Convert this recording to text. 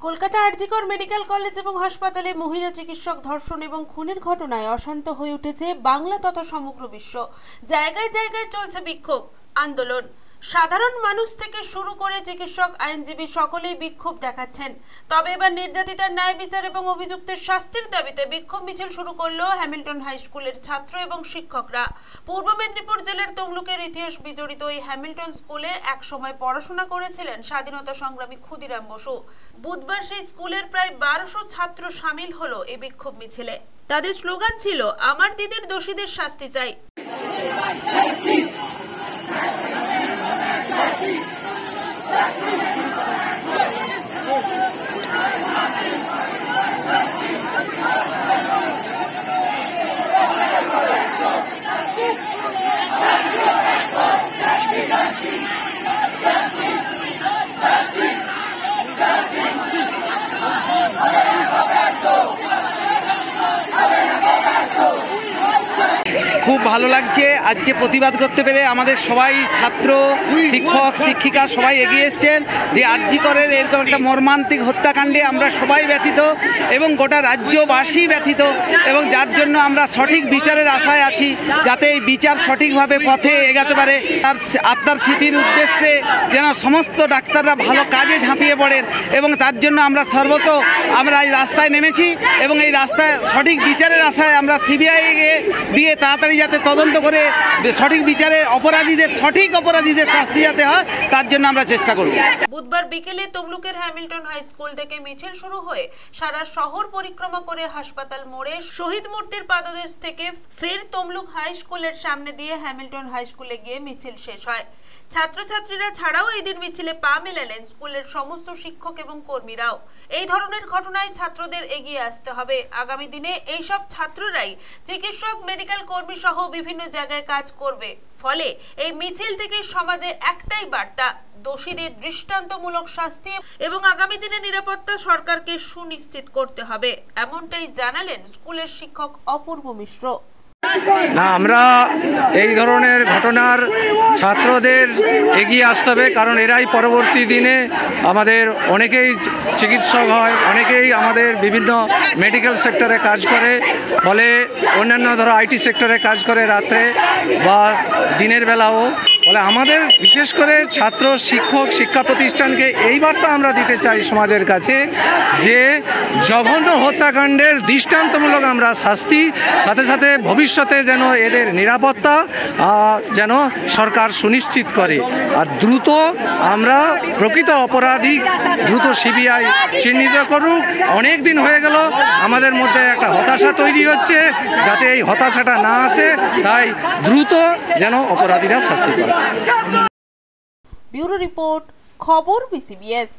Kolkata RG Kar medical college এবং হাসপাতালে মহিলা চিকিৎসক ধর্ষণ এবং খুনের ঘটনায় অশান্ত হয়ে উঠেছে বাংলা তথা সমগ্র বিশ্ব। জায়গায় জায়গায় চলছে বিক্ষোভ আন্দোলন। সাধারণ মানুষ থেকে শুরু করে চিকিৎসক, আইনজীবী সকলেই বিক্ষোভ দেখাচ্ছেন। তবে এবার নির্যাতিতার ন্যায় বিচার এবং অভিযুক্তের শাস্তির দাবিতে বিক্ষোভ মিছিল শুরু করলো হ্যামিল্টন হাই স্কুলের ছাত্র এবং শিক্ষকরা। পূর্ব মেদিনীপুর জেলার তমলুকের ইতিহাস বিজড়িত এই হ্যামিল্টন স্কুলে একসময় পড়াশোনা করেছিলেন স্বাধীনতা সংগ্রামী ক্ষুদিরাম বসু। বুধবার সেই স্কুলের প্রায় 1200 ছাত্র সামিল হলো এই বিক্ষোভ মিছিলে। তাদের স্লোগান ছিল, আমার দিদির দোষীদের শাস্তি চাই। খুব ভালো লাগছে আজকে প্রতিবাদ করতে পেরে। আমাদের সবাই ছাত্র, শিক্ষক, শিক্ষিকা সবাই এগিয়ে এসছেন যে আরজিকরের এরকম একটা মর্মান্তিক হত্যাকাণ্ডে আমরা সবাই ব্যথিত এবং গোটা রাজ্যবাসী ব্যথিত, এবং যার জন্য আমরা সঠিক বিচারের আশায় আছি, যাতে এই বিচার সঠিকভাবে পথে এগাতে পারে। তার আত্মার স্মৃতির উদ্দেশ্যে যেন সমস্ত ডাক্তাররা ভালো কাজে ঝাঁপিয়ে পড়েন, এবং তার জন্য আমরা আমরা এই রাস্তায় নেমেছি এবং এই রাস্তায় সঠিক বিচারের আশায় আমরা সিবিআই দিয়ে তাড়াতাড়ি যাতে তদন্ত করে সঠিক বিচারে সঠিক অপরাধীদের শাস্তি যাতে হয়, তার জন্য আমরা চেষ্টা করব। বুধবার বিকেলে তমলুকের হ্যামিল্টন হাই স্কুল থেকে মিছিল শুরু হয়ে সারা শহর পরিক্রমা করে হাসপাতাল মোড়ে শহীদ মূর্তির পাদদেশ থেকে ফের তমলুক হাই স্কুলের সামনে দিয়ে হ্যামিল্টন হাই স্কুলে গিয়ে মিছিল শেষ হয়। ছাত্রছাত্রীরা ছাড়াও এই দিন মিছিলে পা মেলালেন স্কুলের সমস্ত শিক্ষক এবং কর্মীরাও। এই ধরনের ঘটনায় ছাত্রদের এগিয়ে আসতে হবে। আগামী দিনে এইসব ছাত্ররাই চিকিৎসক, মেডিকেল কর্মী সহ বিভিন্ন জায়গায় কাজ করবে। ফলে এই মিছিল থেকে সমাজে একটাই বার্তা, দোষীদের দৃষ্টান্তমূলক শাস্তি এবং আগামী দিনে নিরাপত্তা সরকারকে সুনিশ্চিত করতে হবে, এমনটাই জানালেন স্কুলের শিক্ষক অপূর্ব মিশ্র। না, আমরা এই ধরনের ঘটনার ছাত্রদের এগিয়ে আসতে হবে, কারণ এরাই পরবর্তী দিনে আমাদের অনেকেই চিকিৎসক হয়, অনেকেই আমাদের বিভিন্ন মেডিকেল সেক্টরে কাজ করে, ফলে অন্যান্য আইটি সেক্টরে কাজ করে রাত্রে বা দিনের বেলাও। ফলে আমাদের বিশেষ করে ছাত্র, শিক্ষক, শিক্ষা প্রতিষ্ঠানকে এই বার্তা আমরা দিতে চাই সমাজের কাছে যে জঘন্য হত্যাকাণ্ডের দৃষ্টান্তমূলক আমরা শাস্তি, সাথে সাথে ভবিষ্যতে যেন এদের নিরাপত্তা যেন সরকার সুনিশ্চিত করে, আর দ্রুত আমরা প্রকৃত অপরাধী দ্রুত সিবিআই চিহ্নিত করুক। অনেক দিন হয়ে গেল আমাদের মধ্যে একটা হতাশা তৈরি হচ্ছে, যাতে এই হতাশাটা না আসে, তাই দ্রুত যেন অপরাধীরা শাস্তি পায়। ব্যুরো রিপোর্ট, খবর BCBS।